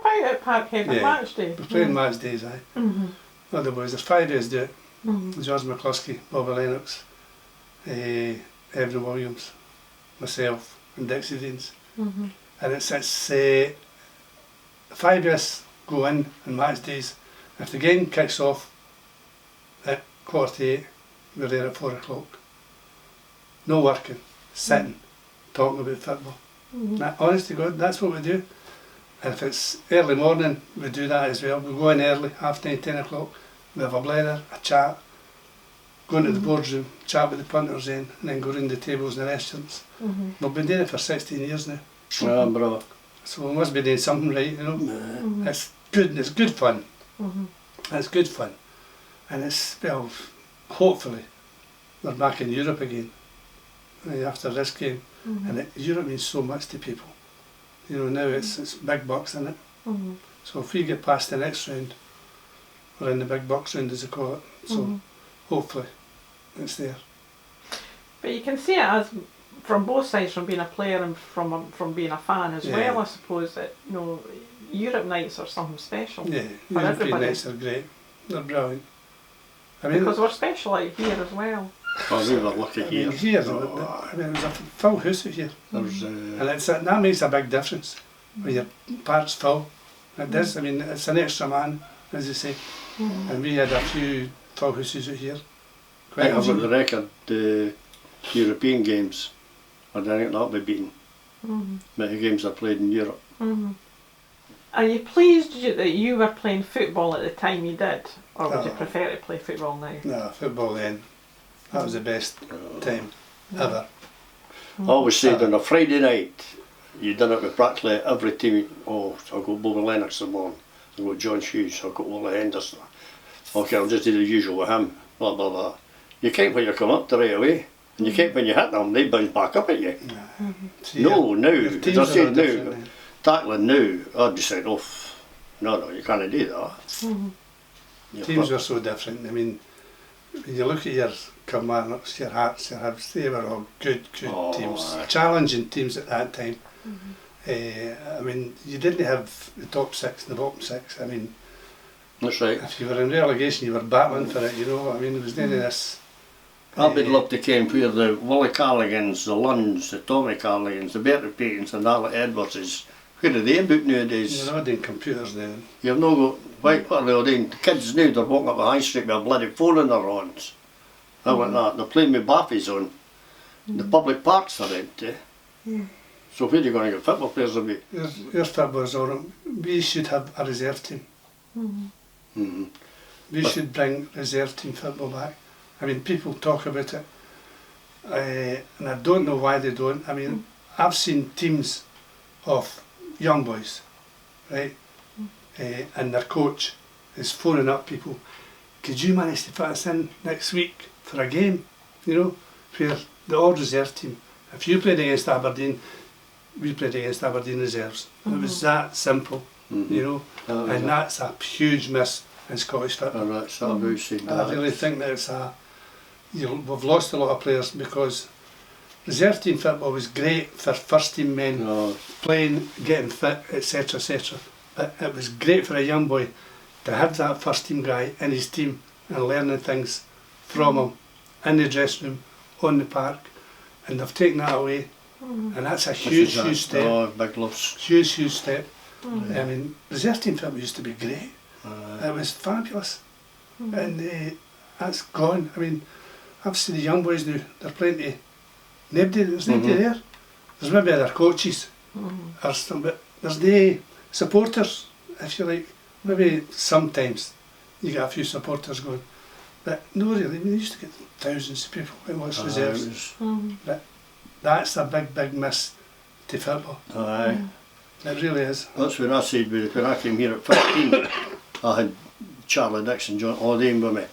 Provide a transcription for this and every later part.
help out at Parkhead on match day? We're playing match days, aye. Other boys, there's 5 days do it. George McCluskey, Bobby Lennox, Evan Williams, myself and Dixie Deans. And it's 5 days go in on match days. If the game kicks off at 7:45, we're there at 4 o'clock. No working, sitting, talking about football. Honest to God, that's what we do. And if it's early morning, we do that as well. We go in early, 9:30, 10 o'clock, we have a blather, a chat, go into the boardroom, chat with the punters then, and then go round the tables in the restaurants. We've been doing it for 16 years now. Bravo. So we must be doing something right, you know. It's good, and it's good fun. It's good fun. And it's, well, hopefully, we're back in Europe again after this game. And Europe means so much to people. You know, now it's big bucks in it. So if we get past the next round, we're in the big bucks round as they call it. So hopefully it's there. But you can see it as from both sides, from being a player and from being a fan as well, I suppose, that, you know, Europe nights are something special. Yeah, for European everybody. nights are great. They're brilliant. I mean, Because we're special out here as well. Oh, we were lucky here. I mean, it was a full house out here. There's, And that makes a big difference when your park's full. It does. I mean, it's an extra man, as you say. And we had a few full houses out here. I have on the record the European games. I don't think that'll be beaten. Many games I played in Europe. Are you pleased that you were playing football at the time you did? Or would you prefer to play football now? No, football then. That was the best time ever. I always said on a Friday night, you done it with practically every team. Oh, I've got Bobby Lennox in the morning, I've got John Hughes, I've got Willie Henderson. Okay, I'll just do the usual with him, blah blah blah. You can't when you come up to right away, and you can't when you hit them, they bounce back up at you. No, now, as I said now, tackling now, I'd be saying, oh, no, you can't do that. Teams were so different. I mean, when you look at your Kilmarnocks, your Hearts, your Hibs, they were all good teams, challenging teams at that time. I mean, you didn't have the top 6 and the bottom 6. I mean, that's right. If you were in relegation, you were battling for it, you know. I mean, there was none of this. I would love to come where the Willie Callaghans, the Lunds, the Tommy Callaghans, the Bertie Paytons and Alec Edwardses, where are they about nowadays? You're not doing computers now. You've no got, what are they all doing? The kids now, they're walking up the high street with a bloody phone in their hands. I went that, they're playing with baffies on. The public parks are empty. So where are you going to get football players about? Your footballers are, we should have a reserve team. We should bring reserve team football back. I mean, people talk about it, and I don't know why they don't. I mean, I've seen teams of young boys, right, and their coach is phoning up people, could you manage to fit us in next week for a game, you know, where the all reserve team, if you played against Aberdeen, we played against Aberdeen reserves. It was that simple, you know, and that's a huge miss in Scottish football. I really think that it's we've lost a lot of players because reserve team football was great for first team men playing, getting fit, etc, etc. But it was great for a young boy to have that first team guy in his team and learning things from him in the dressing room, on the park, and they've taken that away, and that's a huge step. Big loss. Huge step. I mean, reserve team football used to be great. It was fabulous, and that's gone. I mean, I've seen the young boys now, they're playing to there's nobody there. There's maybe other coaches, or some, but there's no supporters, if you like. Maybe sometimes you get a few supporters going, but no really, we used to get thousands of people in watch reserves. But that's a big miss to football. It really is. That's what I said when I came here at 15. I had Charlie Dixon, John Alden with me.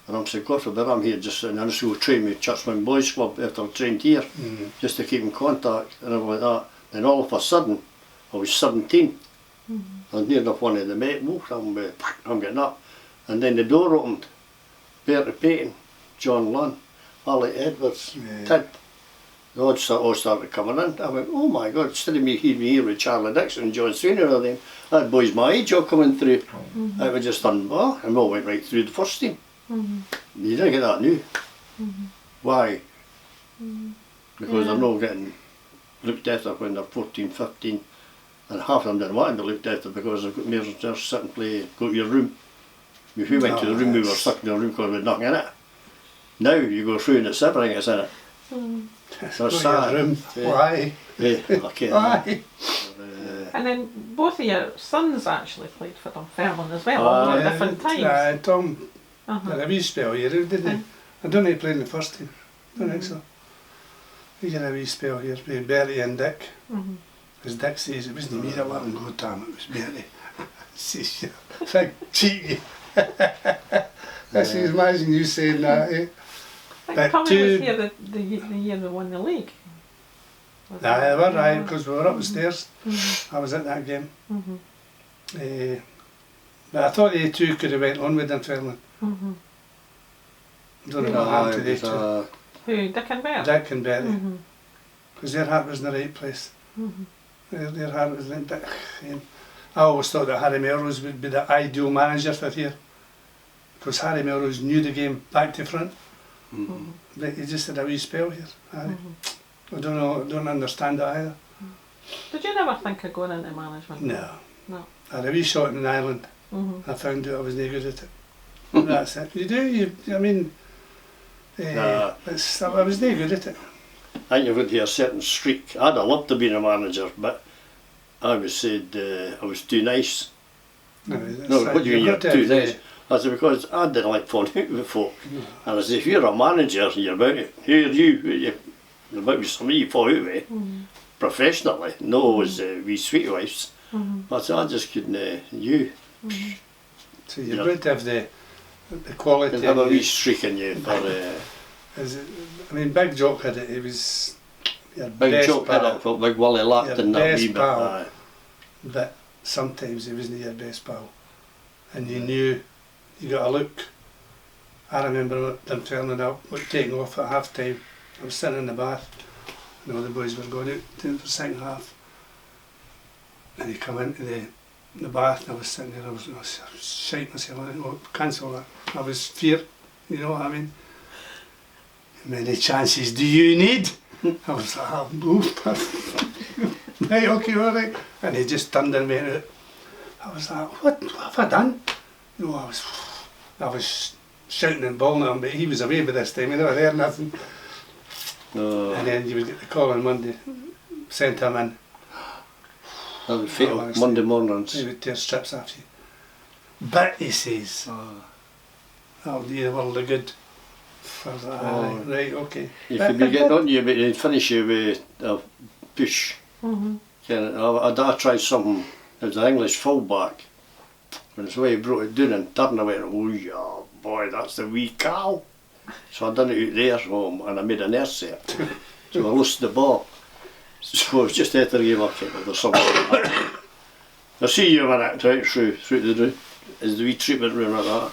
And I'm saying, God forbid I'm here just sitting, I just go train with Churchman Boys Club after I trained here, just to keep in contact and everything like that. And all of a sudden, I was 17. I was near enough one of the mate, I'm getting up. And then the door opened. Bertie Payton, John Lunn, Alec Edwards, Ted. the odds all started coming in. I went, oh my God, instead of me here with Charlie Dixon and John Sweeney or them, that boys my age all coming through. It was just done, and we all went right through the first team. You didn't get that now. Why? Because they're not getting looked after when they're 14, 15, and half of them didn't want to be looked after because they've got more just sit and play, go to your room. If we went to the room, we were stuck in the room because we had nothing in it. Now you go through and it's everything that's in it. So it's sad. Room. Yeah. Why? Yeah, okay. Why? And then both of your sons actually played for Dunfermline as well, all at different times. Tom had a wee spell here, didn't he? I don't know he played in the first team. Don't think so. He had a wee spell here with Bertie and Dick. As Dick says, it wasn't me that let him go, Tam, it was Bertie. Says, you big cheeky. This is imagine you saying that, eh? I think Tommy was here the year they won the league. Aye, we were right, because we were upstairs. I was at that game. But I thought they two could have went on with Dunfermline. Don't know what happened to they two. Who, Dick and Bertie? Dick and Bertie. Because their heart was in the right place. Their heart was in Dick. I always thought that Harry Melrose would be the ideal manager for here. Because Harry Melrose knew the game back to front. But he just had a wee spell here. Harry. I don't understand it either. Did you never think of going into management? No. No. I had a wee shot in Ireland. I found out I was no good at it. That's it. I mean, I was no good at it. I think you've got to a certain streak. I'd have loved to be a manager, but I was said I was too nice. No, what do you mean you're too nice? I said, because I didn't like falling out with folk. And I said, if you're a manager, you're about it. Here you're about with somebody you fall out with, professionally, no as wee sweet wives. But I said, I just couldn't, you. So you've got to have the quality. You have a wee streak in you. I mean, Big Jock had it, he was your Big best Jock pal. had it, but Big Willie lacked in that wee bit. Pal, but sometimes he wasn't your best pal. And you knew, you got a look. I remember them turning up, taking off at half time. I was sitting in the bath, and all the boys were going out for the second half. And he come into the bath, and I was sitting there, I was shaking myself, I didn't cancel that. I was fear, you know what I mean? How many chances do you need? I was like, right, okay, all right. And he just turned and went out. I was like, what have I done? You know, I was shouting and bawling at him, but he was away by this time, he never heard nothing. And then you would get the call on Monday, sent him in. That was fatal, Monday mornings. He would tear strips after you. But he says, that'll do the world of good. I was like, right, okay. You could be getting on you, but they'd finish you with a push. I tried something, it was an English fullback. When it's the way he brought it down and turned, I went, oh yeah, boy, that's the wee cow. So I done it out there, and I made a nurse it. So I lost the ball. So I was just after the game I kicked it or something like that. I see you a minute, right through the room. Is the wee treatment room like that?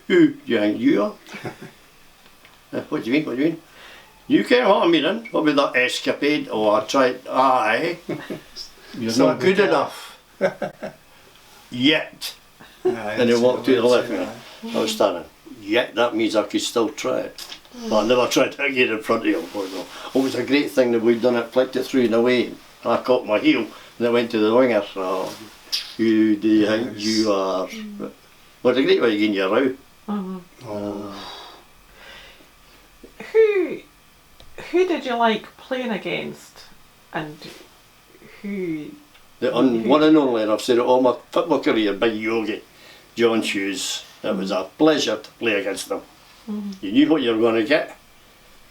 Who do you think you are? What do you mean? You can't want me then. What with that escapade? Oh, I tried. Aye. You're not good enough. Yet. And he walked to the left. I was standing. Yet, that means I could still try it. But I never tried it again in front of him. It was a great thing that we'd done it, flicked it through and away. And I caught my heel and it went to the winger. So, who do you think you are? Well, it's a great way to gain your row. Who did you like playing against, and who? The one and only, and I've said it all my football career, Big Yogi, John Hughes. It was a pleasure to play against them. You knew what you were going to get.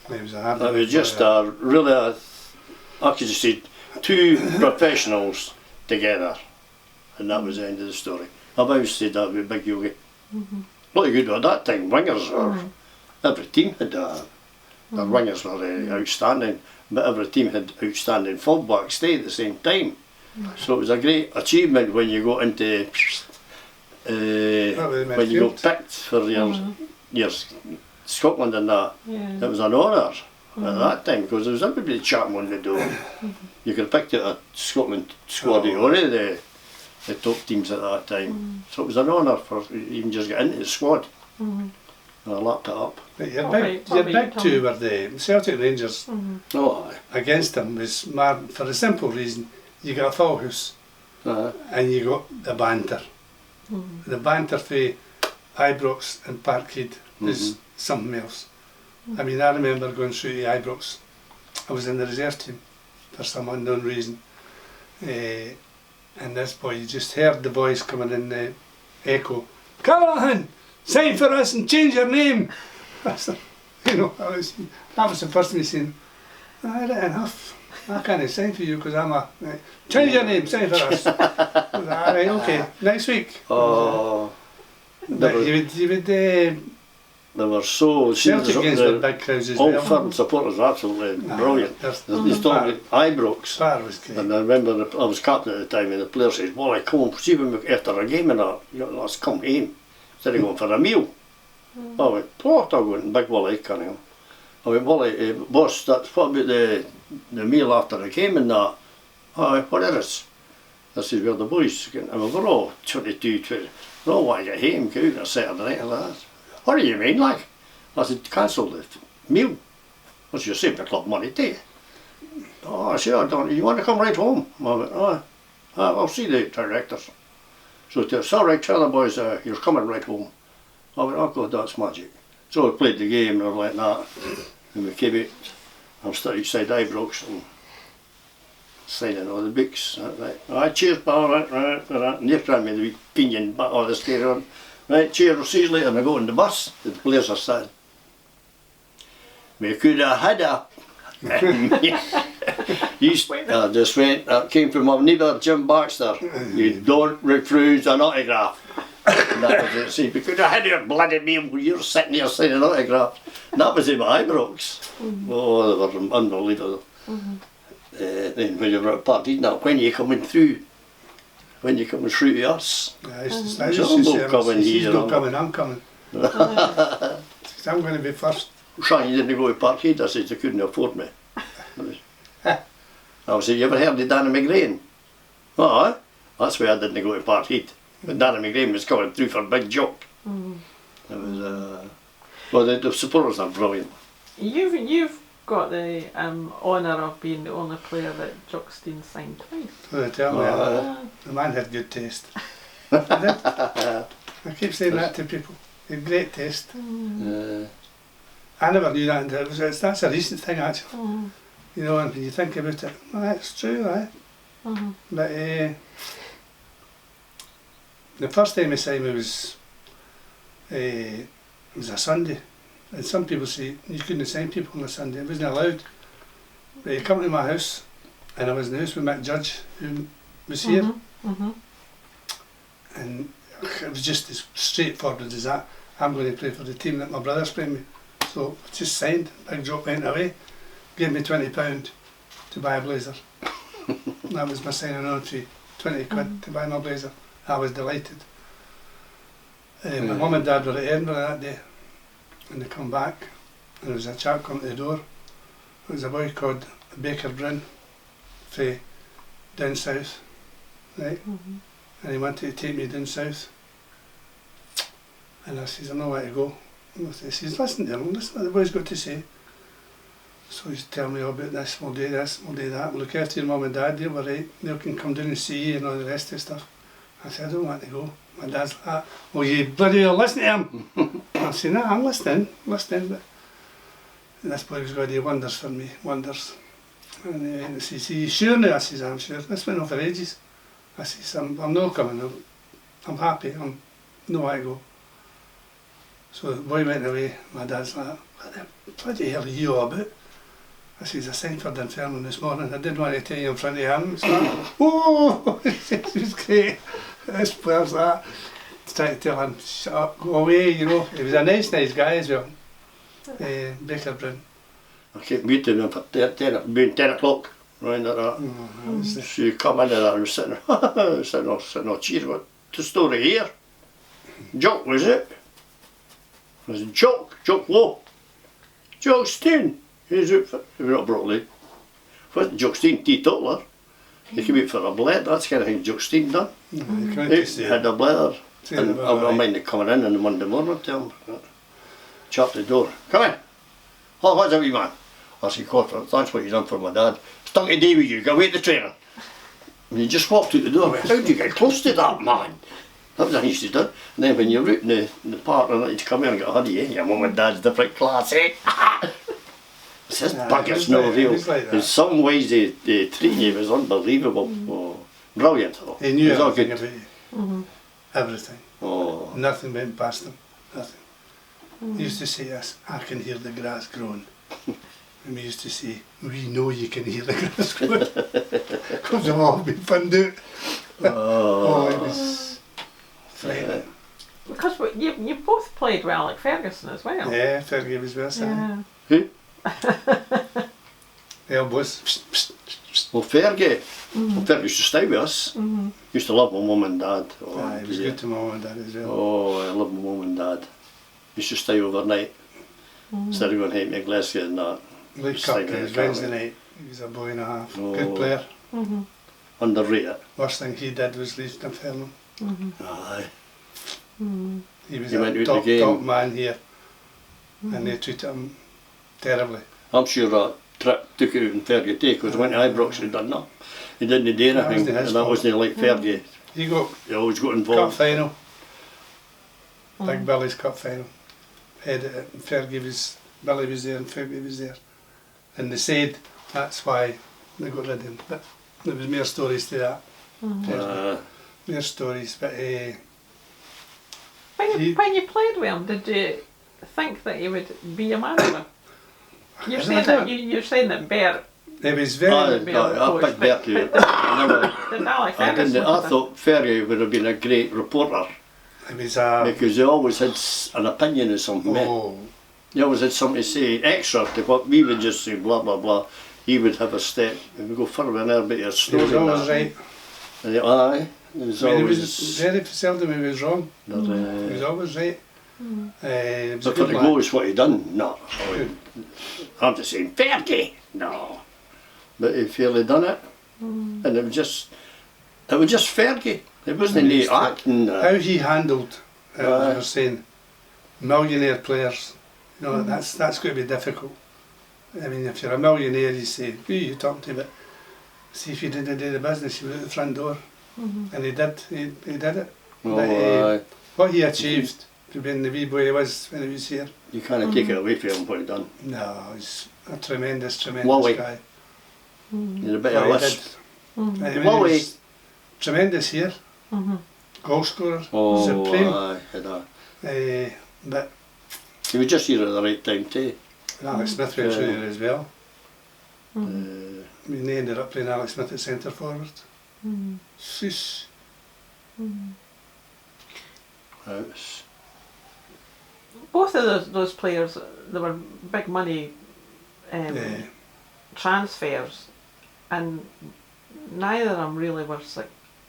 It was just a really, I could just say, two professionals together, and that was the end of the story. I've always said that with Big Yogi. What a good one at that time, wingers were, every team had their wingers were outstanding, but every team had outstanding fullbacks stay at the same time. So it was a great achievement when you got into, when you got picked for your Scotland and that. It was an honour. that time, because there was everybody chatting on the door. You could have picked out a Scotland squad of one of the top teams at that time. So it was an honour for even just getting into the squad. And I lapped it up. But your big two were the Celtic Rangers. Oh, aye. Against them was mad for the simple reason you got a full house and you got the banter. The banter for Ibrox and Parkhead was something else. I mean, I remember going through to Ibrox. I was in the reserve team for some unknown reason. And this boy, you just heard the voice coming in the echo, Callaghan, sign for us and change your name. You know, that was the first thing he said. Right enough. I can't sign for you because I'm a... Right, change your name, sign for us. Alright, okay, next week. Oh. But you would They were so... Celtic games were big crowds as well. All firm supporters, absolutely brilliant. They started with Ibrox. That was great. And I remember I was captain at the time, and the player says, "Well, I come see when we, after a game and that, you know, let's come home instead of going for a meal." I went, "What?" I went, "Big Willie, Cunningham." I went, "Willie, boss, that's what about the meal after the game and that?" I went, "What is it?" I said, "Well, the boys," and we're all 22, 20, we're all want to get home, go out on a Saturday night and that. "What do you mean, like?" I said, "Cancel the meal." I said, "You're saving the club money, do you?" "Oh," I said, "I don't, you want to come right home?" I went, "Oh, I'll see the directors." So it's all right, tell the boys you're coming right home. I went, "Oh God, that's magic." So we played the game and like that, and we came out. I'm still outside Ibrox and signing all the books. Right, "Alright, cheers, pal, right. And they're trying me the wee pinion, but all this carry on. Right, cheers, I'll see you later." And I go on the bus, the players are sitting. "We could have had a..." I just went, that came from my neighbour Jim Baxter. "You don't refuse an autograph." And that was it. See, "We could have had your bloody meal when you're sitting here signing autographs." And that was in my Ibrox. Oh, they were unbelievable. Then when you were at Parkhead, now when you coming through, when you're coming through to us, I used to say, "He's not coming, I'm coming." I'm going to be first. "Shine, you didn't go to Parkhead." I said, "They couldn't afford me." I said, "You ever heard of Danny McGrain?" "Oh, that's why I didn't go to Parkhead. But Danny McGrain was coming through for a big joke." It was, well, the supporters are brilliant. You've got the honour of being the only player that Jock Stein signed twice. Well, tell me, the man had good taste. I keep saying that to people. He had great taste. I never knew that until that's a recent thing actually. You know, and when you think about it, well, it's true, right? But the first time he signed me was it was a Sunday, and some people say you couldn't sign people on a Sunday. It wasn't allowed. But he come to my house, and I was in the house with Mick Judge, who was here, and it was just as straightforward as that. I'm going to play for the team that my brother's playing me. So I just signed, Big Jock went away, gave me £20 to buy a blazer. That was my signing on fee, 20 quid to buy my blazer. I was delighted. My mum and dad were at Edinburgh that day, and they come back, and there was a chap come to the door. It was a boy called Baker Bryn, from down south, right? And he wanted to take me down south. And I says, "I know where to go." And he says, "Listen to him, listen to what the boy's got to say." So he's telling me all about this, we'll do this, we'll do that, we'll look after your mum and dad, they were right, they can come down and see you and all the rest of the stuff. I said, "I don't want to go." My dad's like that. "Well, you bloody well listen to him." I said, "No, I'm listening, but this boy was going to do wonders for me, wonders." And he says, "Are you sure now?" I says, "I'm sure. This went on for ages." I says, I'm not coming, I'm happy, I'm no way to go." So the boy went away, my dad's like, "What the bloody hell are you all about?" I says, "I signed for Dunfermline this morning. I didn't want to tell you in front of him." It's like, "Oh!" It was great. This player's that. Trying to tell him, "Shut up, go away," you know. He was a nice guy as well. Baker Bryn. I kept meeting him for 10 o'clock, round at that. She come in and I was sitting on cheer. "What's the story here?" "Jock, was it?" I said, Jock what?" "Jock Stein." He's out for, we're not Brockley. Wasn't Juxtine teetotaler. He came out for a bled, that's kind of thing Juxtine done. You can't He just say had a blether. Say And it I about don't right. mind coming in on the Monday morning, tell him. Chap the door. Come in. Oh, what's up, wee man? I said, Corporate, thanks what you done for my dad. Stunk a day with you, go wait the training. And he just walked out the door. How did you get close to that man? That was what I used to do. And then when you're out in the park and you'd come in and go, honey, your mum and dad's different class, eh? It's just Nah, it buggers, was no like- it real. was like that. In some ways they treat you was unbelievable. Oh, brilliant. Oh. He knew It was all everything good. about you. Everything. Oh. Nothing went past him. Nothing. He used to say this, I can hear the grass growing. And we used to say, we know you can hear the grass growing. Because they've all been found out. Oh, it was frightening. Because you both played well at Ferguson as well. Yeah, Fergie was well saying. Yeah. Who? The elbows. Well, Fergie. Well, Fergie used to stay with us. Used to love my mum and dad. Oh, Aye, it was dear. good to my mum and dad as well. Oh, I love my mum and dad. Used to stay overnight. Instead of going home to Glasgow and that. League Stay Cup with games the car, Wednesday right? night. He was a boy and a half. Oh. Good player. Underrated. Worst thing he did was leave Dunfermline. Aye. He was He went a out top, the game. top man here. And they treated him terribly. I'm sure that trip took it out in Fergie too, because when I Ibrox had done that. He didn't do That anything, wasn't his and that fault. wasn't like Fergie. He got He always got cup involved. final. Big Billy's cup final. Headed it and Billy was there and Fergie was there. And they said that's why they got rid of him. But there was more stories to that. More stories. But When He- you played with him, did you think that he would be a manager? You're I saying don't that you're saying that Bear it was very I be on the coach, picked but- Bertie. but- I never. did Alex I Ferguson didn't. I look at thought Fergie would have been a great reporter it was because he always had an opinion of something. oh, He always had something to say extra to what we would just say blah blah blah. He would have a step and we go further in there, but your he story. was always and that. right. And he, aye, he was I mean, he always. was very seldom he was wrong. He was always right. He was a but for good the lad. goals, what he done, no. I'm just saying Fergie, no. But he fairly done it, and it was just Fergie. It wasn't any acting. How he handled, as Aye. you were saying, millionaire players, you know, that's got to be difficult. I mean, if you're a millionaire, you say, who are you talking to? But see, if you didn't do the business, you were at the front door. And he did, he did it. Oh, But, aye. what he achieved, to being the wee boy he was when he was here, You can't take it away from him what he done. no, he's a tremendous Willie. guy. He's a bit What of a he list. did. I mean, he Willie. was tremendous here, goal scorer, Oh, supreme. aye, had a- But he was just here at the right time too. Alex Smith went through there as well. Uh, I mean, they ended up playing Alex Smith at centre forward. Sheesh. it's- both of those players, they were big money Yeah. transfers, and neither of them really were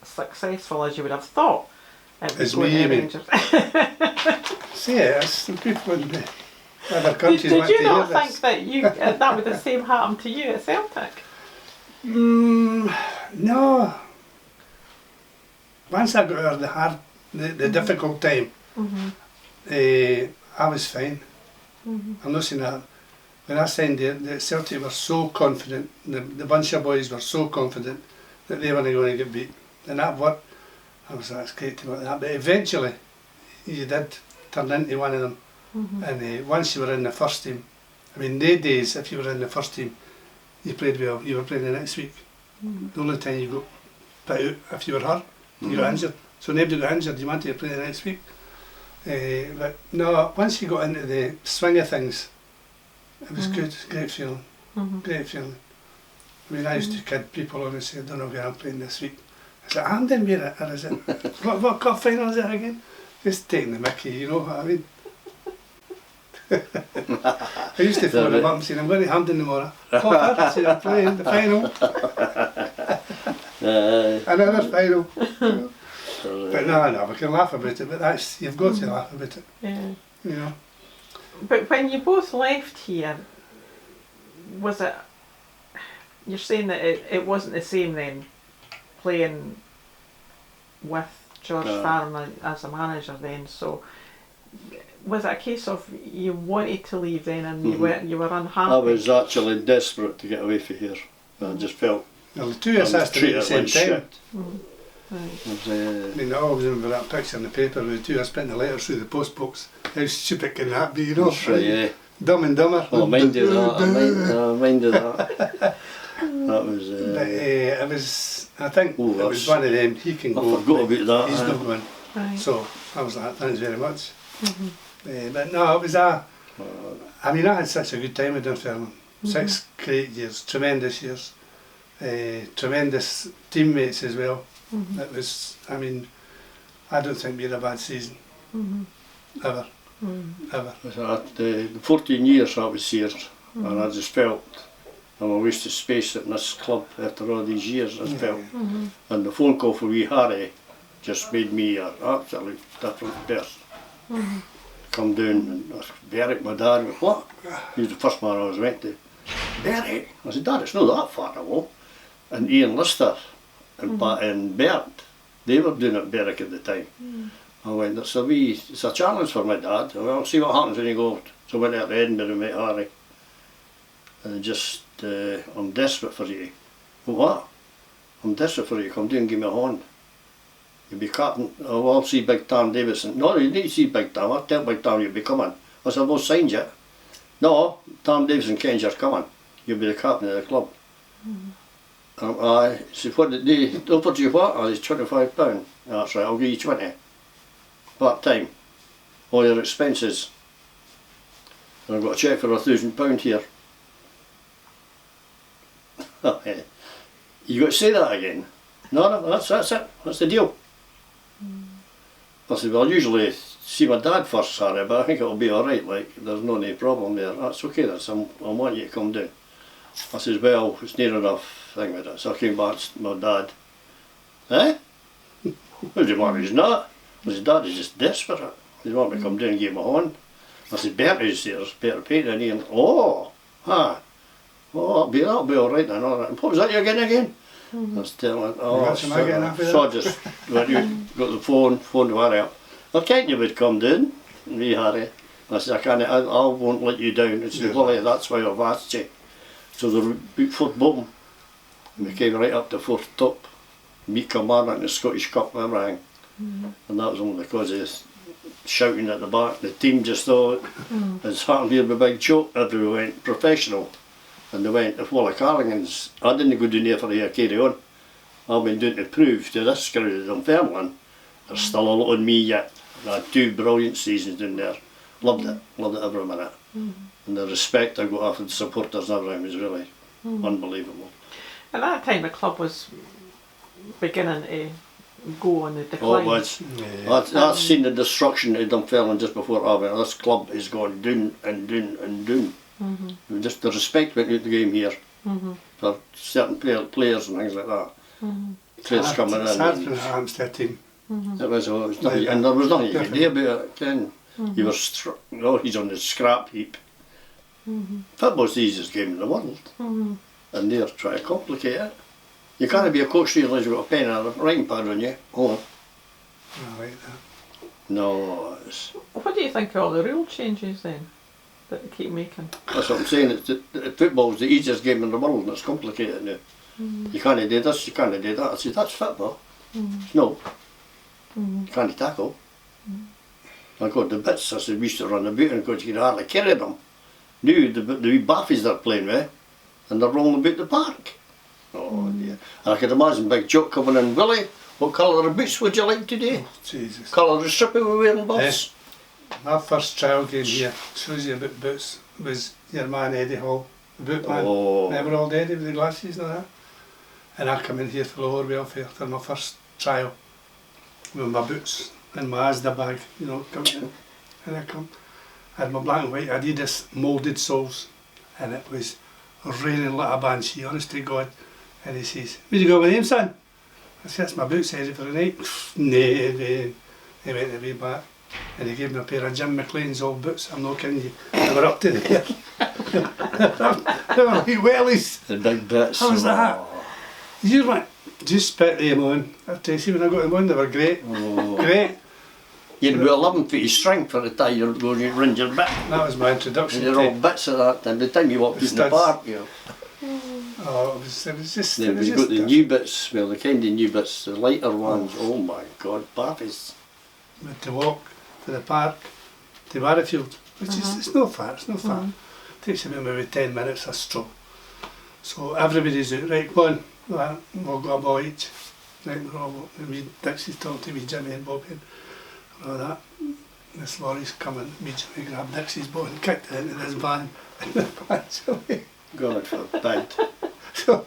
successful as you would have thought. As going me, to you mean? Rangers. See, it's the people in the other Did, countries did want you to not hear think this. that that would the same happen to you at Celtic? No. Once I got over the difficult time, I was fine. I'm not saying that. When I signed the Celtic were so confident, the bunch of boys were so confident that they weren't going to get beat. And that what I was that's great to that. But eventually you did turn into one of them. And once you were in the first team, I mean they days if you were in the first team you played well, you were playing the next week. The only time you got put out if you were hurt, you got injured. So nobody got injured, you wanted to play the next week. But no, once you got into the swing of things, it was good, great feeling, great feeling. I mean, I used to kid people on and say, I don't know where I'm playing this week. I said, I'm doing it, or is it? what cup final is it again? Just taking the mickey, you know what I mean? I used to phone them up and say, I'm going to Hampden tomorrow. Oh, I said, I'm playing the final. Another final. But no, we can laugh about it, but that's, you've got to laugh about it, Yeah. you know. But when you both left here, was it? You're saying that it wasn't the same then, playing with George Farmer as a manager then. So was it a case of you wanted to leave then and you were unhappy? I was actually desperate to get away from here. I just felt. Well, the two of us has to be at the same time. Right. I mean, I always remember that picture in the paper with the two of us putting the letters through the post box. How stupid can that be, you know? That's right, yeah. Dumb and Dumber. Well, I minded that. I minded that. That was. But it was. I think it was one of them. He can go. I forgot about that. He's not going. Right. So I was like, thanks very much. But no, it was a. I mean, I had such a good time with Dunfermline. 6 great years, tremendous years, tremendous teammates as well. It was. I mean, I don't think we had a bad season. Ever. Ever. The 14 years I was here, and I just felt I'm a waste of space in this club after all these years. I felt, and the phone call for wee Harry just made me an absolutely different person. Come down and I said, Berwick, my dad went, what? He was the first man I was went to. Berwick? I said, Dad, it's not that far away. And Ian Lister and Bert, they were doing it at Berwick at the time. I went, it's a challenge for my dad. Well, see what happens when you go. So I went out to Edinburgh and met Harry. And just, I'm desperate for you. Well, what? I'm desperate for you, come down and give me a hand. You'll be captain. Oh, I'll see Big Tam Davison. No, you need to see Big Tam. I'll tell Big Tam you'll be coming. I said, well, signed you. No, Tam Davison kens you're coming. You'll be the captain of the club. I said, what did they offer you what? I said, £25. That's right, I'll give you 20. Part time. All your expenses. And I've got a cheque for £1,000 here. You got to say that again. No, that's it. That's the deal. I said, well, I usually see my dad first, Harry, but I think it'll be alright, like, there's no any problem there. That's okay, I want you to come down. I says, well, it's near enough thing with it. So I came back to my dad. Eh? What do you want? He's not. I said, Dad is just desperate. He want me to come down and give him a hand. I said, Bertie's there, Bertie Payton, and Ian. Oh, that'll be alright then. All right. And what was that you again? I was telling him, so I just went out, got the phone to Harry up. I can't you would come down, me Harry. I said, I won't let you down. He said, Willie, that's why I've asked you. So they beat fourth bottom. We came right up to fourth top. Meet Callaghan in the Scottish Cup and everything. And that was only because of shouting at the back. The team just thought it's happened here with a big joke. Everyone went professional. And they went, if Willie Callaghan's, I didn't go down there for a carry on. I've been doing to prove to this crowd in Dunfermline, there's still a lot on me yet. I had 2 brilliant seasons down there. Loved it every minute. And the respect I got after the supporters and everything was really unbelievable. At that time the club was beginning to go on the decline. Oh, it was. I'd seen the destruction of Dunfermline just before I went. This club is going down and down and down. Just the respect went out the game here for certain players and things like that. Players coming in. It's hard for the Hampstead team. It was nothing, and there was nothing you could do about it then. You were he's on the scrap heap. Football's the easiest game in the world. And they're trying to complicate it. You can't be a coach here unless you've got a pen and a writing pad on you. Oh. I like that. No, What do you think of all the rule changes then that they keep making? That's what I'm saying. Football's the easiest game in the world and it's complicated now. You can't do this, you can't do that. I said, that's football. No. You can't tackle. I got the bits. I said, we used to run about and you could hardly carry them. Now the wee baffies they're playing with and they're rolling about the park. Oh dear. And I could imagine Big Jock coming in, Willie, what colour of boots would you like today? Jesus. Colour of strip we're wearing, boss? My first trial game here, shows you about boots, was your man Eddie Hall, the boot man. Remember old Eddie with the glasses and all that? And I come in here for lower welfare for my first trial with my boots and my Asda bag, you know, come in. And I had my black and white Adidas moulded soles, and it was raining like a banshee, honest to God. And he says, where'd you go with him, son? I said, that's my boots, Eddie, for the night. Nay. He went away back and he gave me a pair of Jim McLean's old boots, I'm not kidding you. They were up to there. They were like wellies. The big bits. How was that? Oh. You like, just spit them on. I tell you, see, when I got them on, they were great. Oh. Great. You had about 11 feet of string for the time you're going to run your bit. That was my introduction. And they're all bits of that. And the time you walked in the Studs. park, you know. Oh, it was just. Then It was we just got the new bits, well, the kind of new bits, the lighter ones. Oh my God, Barfies. We had to walk to the park to Barrowfield, which is it's no far. It's no far. Takes about maybe 10 minutes a stroll. So everybody's out. Right, go on. Right, we'll go a ball each. Right, we're all me, Dixie's talking to me, Jimmy and Bobby and all that. This lorry's coming. Me, Jimmy grabbed Dixie's ball and kicked it into this van. And the van's away. God forbid. So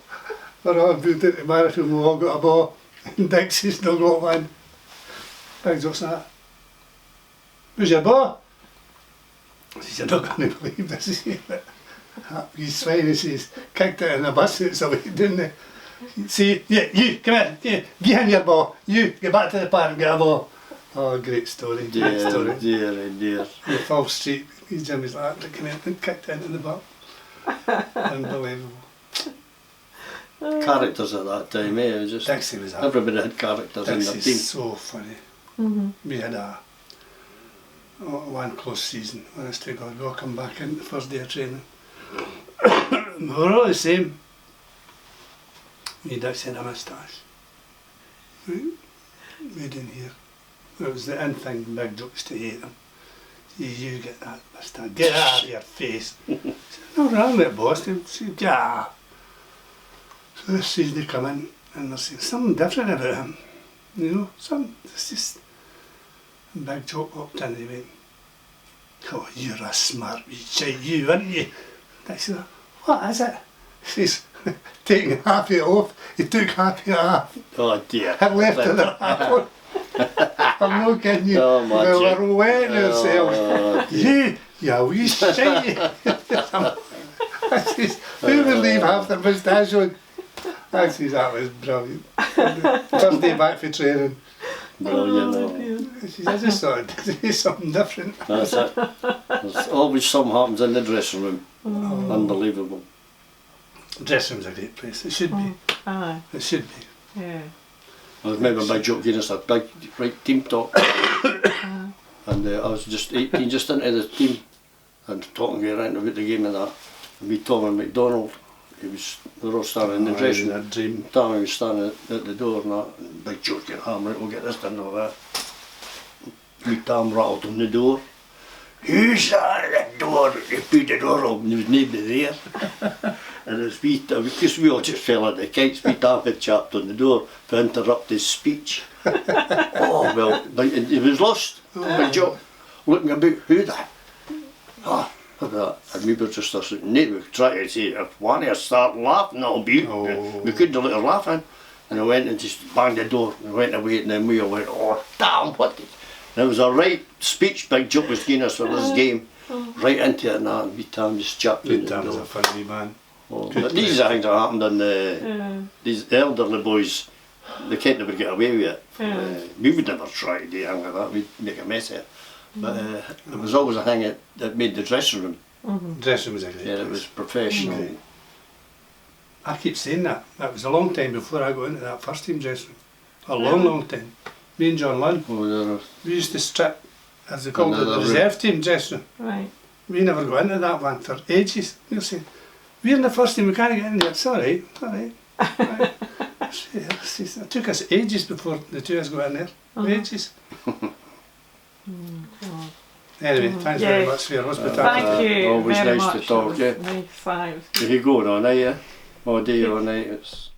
we're all moved into Barrowfield. We all got a ball. And Dixie's still got one. Big what's that? Where's your ball? He says, you're not going to believe this, is he? He's swine, he says, kicked it in the bus, it's away, didn't he? See, yeah, you, come here, yeah, give him your ball. You, get back to the park and get a ball. Oh, great story, great story. Dear. The Fall Street, he's Jimmy's like that, looking at it and kicked it into the butt. Unbelievable. Characters at that time, eh? It was just, Dixie was happy. everybody had characters in their team. Dixie's so funny. We had one close season, honest to God. We all come back in the first day of training. We were all the same. Me, Dixie had a moustache. We didn't hear. It was the in thing, big jokes to hate them. You get that moustache, get out of your face. I said, no wrong with it, boss. They said, yeah. So this season they come in and they're saying something different about him. You know, it's just a big joke walked in, they went, oh, you're a smart wee shite, you, aren't you? I said, what is it? He says, taking half of it off, he took half of it off Oh dear. and left it at half on. I'm not kidding you, Oh, my we dear. were wetting ourselves. Oh, dear. You wee shite. I says, who would leave half their moustache on? I says, that was brilliant. First day back for training. Brilliant. I says, I just thought I'd do something different. That's it. There's always something happens in the dressing room. Unbelievable. Dressing room's a great place. It should be. Aye, It should be. yeah. I remember my joke Guinness, a big right team talk. And I was just 18, just into the team, and talking around about the game and that. And me, Tom and McDonald, we were all standing in the dressing room. That dream. Tommy was standing at the door and that, and big joke getting hammered, we'll get this done and all that. Me, Tom rattled on the door. Who's at the door? He put the door open, there was nobody there. And it was me, because we all just fell at the kites, me, Tom had chapped on the door to interrupt his speech. Oh, well, but he was lost. Big joke. Looking about, who that? Ah, look at that. And we were just listening. We were trying to say, if one of us start laughing, that'll be it. Oh. We couldn't let her laughing. And I went and just banged the door and went away, and then we all went, oh, damn, what the... And it was a right speech, big joke was giving us for this game. Right into it and that, and we Tom just chapped in the That was a door. funny man. Oh, but these are things that happened on these elderly boys, they can't never get away with it. We would never try to do anything like that, we'd make a mess of it. But it was always a thing that made the dressing room. Dressing room was a great Yeah, place. it was professional. Okay. I keep saying that. That was a long time before I got into that first team dressing room. A long time. Me and John Lunn, Oh, we used to strip, as they called it, Another the room. reserve team dressing room. Right. We never got into that one for ages. They'll say, we're in the first team, we can't get in there. It's alright, it's alright. Right. It took us ages before the two of us got in there. Ages. Anyway, thanks very much for your hospitality. Thank you always very nice to much. talk, It was yeah. nice, thanks. If you go all night, yeah? All day, all night, it's...